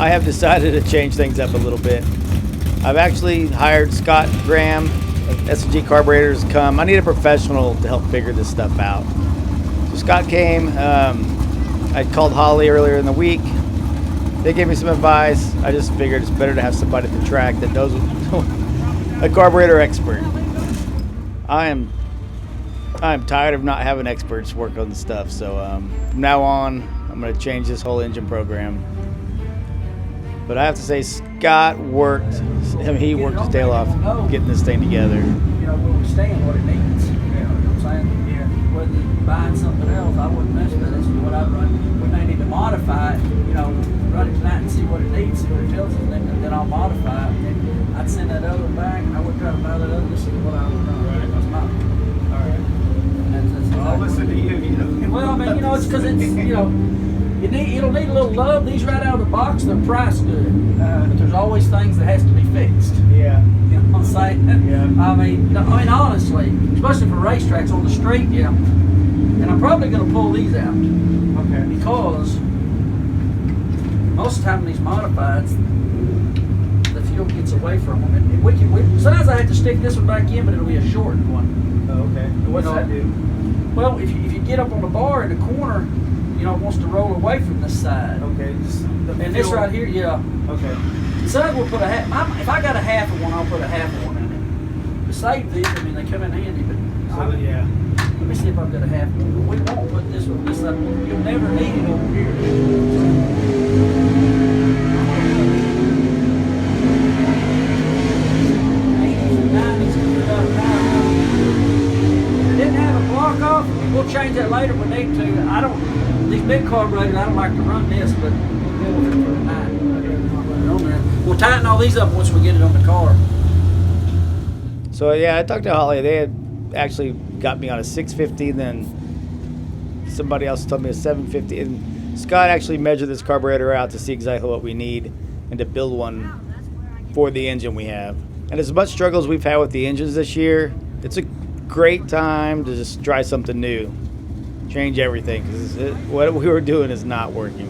I have decided to change things up a little bit. I've actually hired Scott Graham of NLG Carburetors to come. I need a professional to help figure this stuff out. So Scott came. I called Holly earlier in the week. They gave me some advice. I just figured it's better to have somebody at the track that knows a carburetor expert. I am tired of not having experts work on the stuff. So from now on, I'm going to change this whole engine program. But I have to say, Scott worked. He worked his tail off getting this thing together. You know, we'll understand what it needs. You know what I'm saying? Yeah. Whether you're buying something else, I wouldn't mess with it. This is what I run. We may need to modify it. You know, run it tonight and see what it needs, see what it tells us, and then I'll modify it. And I'd send that other back, and I would try to buy that other. This is what I would run. Right. That's my. All right. That's I'll listen to you. You know. Well, I mean, you know, it's because it's it'll need a little love. These right out of the box, they're priced good, but there's always things that has to be fixed. Yeah. You know what I'm saying? Yeah. I mean, honestly, especially for racetracks on the street, yeah. And I'm probably going to pull these out. Okay. Because most of the time these modifieds, the fuel gets away from them. And sometimes I have to stick this one back in, but it'll be a shortened one. Oh, okay. What's that do? Well, if you get up on the bar in the corner, you know, it wants to roll away from this side. Okay. And this right here, yeah. Okay. Sometimes we'll put a half. If I got a half of one, I'll put a half of one in it. To save these, I mean, they come in handy, but yeah. let me see if I've got a half one. We won't put this one this side. You'll never need it over here. We'll change that later if we need to. These big carburetors, I don't like to run this, but we'll do it for tonight. We'll tighten all these up once we get it on the car. So yeah, I talked to Holly. They had actually got me on a 650, then somebody else told me a 750. And Scott actually measured this carburetor out to see exactly what we need and to build one for the engine we have. And as much struggle as we've had with the engines this year, it's a great time to just try something new, change everything, because what we were doing is not working.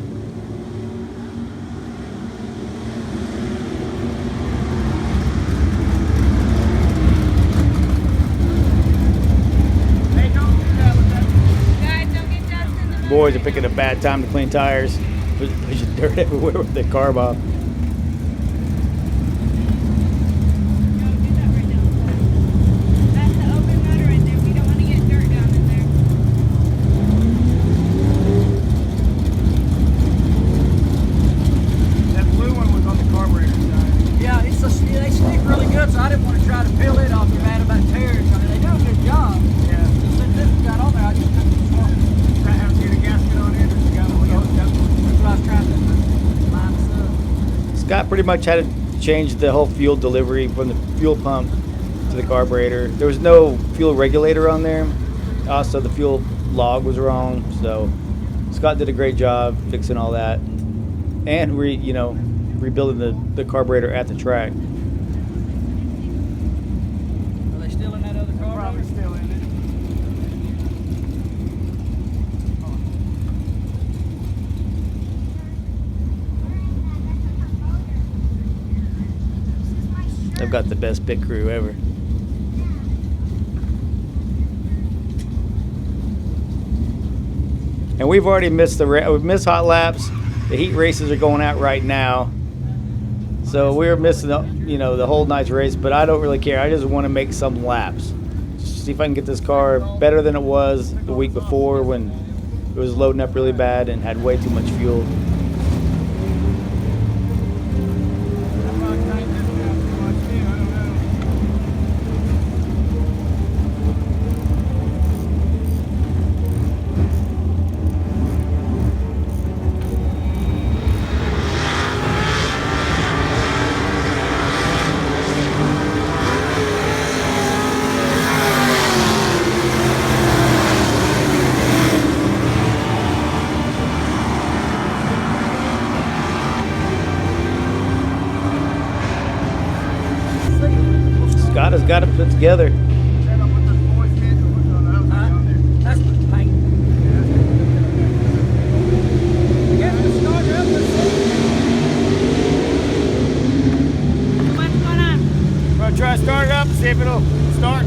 Boys are picking a bad time to clean tires. There's dirt everywhere with the carb off. Scott pretty much had to change the whole fuel delivery from the fuel pump to the carburetor. There was no fuel regulator on there. Also, the fuel log was wrong. So Scott did a great job fixing all that and rebuilding the carburetor at the track. Are they still in that other car? Probably still in it. I've got the best pit crew ever. And we've already missed we've missed hot laps. The heat races are going out right now, so we're missing the whole night's race. But I don't really care. I just want to make some laps. Just see if I can get this car better than it was the week before when it was loading up really bad and had way too much fuel. Scott has got it put together. That's the paint. Get the starter up. want to try to start it up and see if it'll start?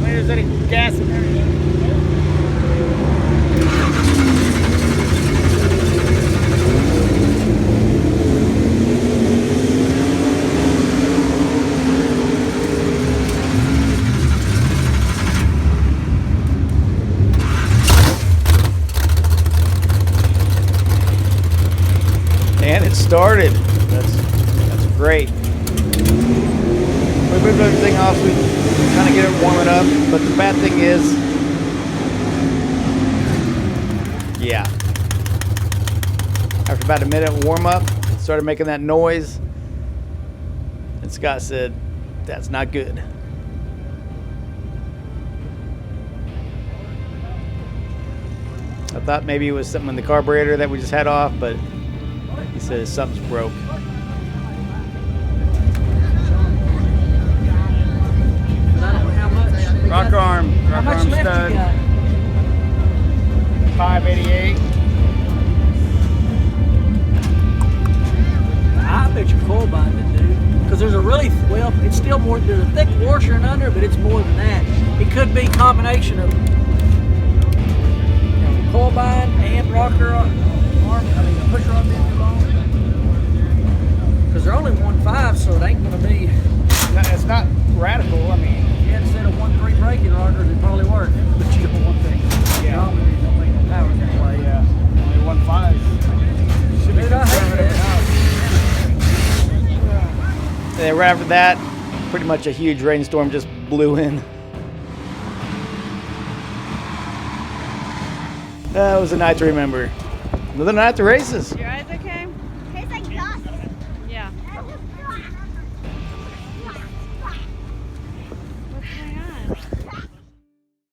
Maybe there's any gas in there. And it started. That's great. We moved everything off so we kind of get it warming up. But the bad thing is, yeah. After about a minute warm up, it started making that noise. And Scott said, "That's not good." I thought maybe it was something in the carburetor that we just had off, but he says something's broke. Rock arm How much left stud, you got? 588. I bet your coil binding, dude. Because there's a really, well, it's still more, there's a thick washer and under, but it's more than that. It could be a combination of coil bind and rocker arm, push rod being too long. Because they're only 1.5, so it ain't going to be. It's not radical. I mean, Yeah, instead of 1.3 braking rockers, it probably work. But you don't want things. Yeah. Don't make no power anyway. yeah, only 1.5. Should be Dude, I hate conservative. that. And right after that, pretty much a huge rainstorm just blew in. That was a night to remember. Another night at the races. Your eyes okay?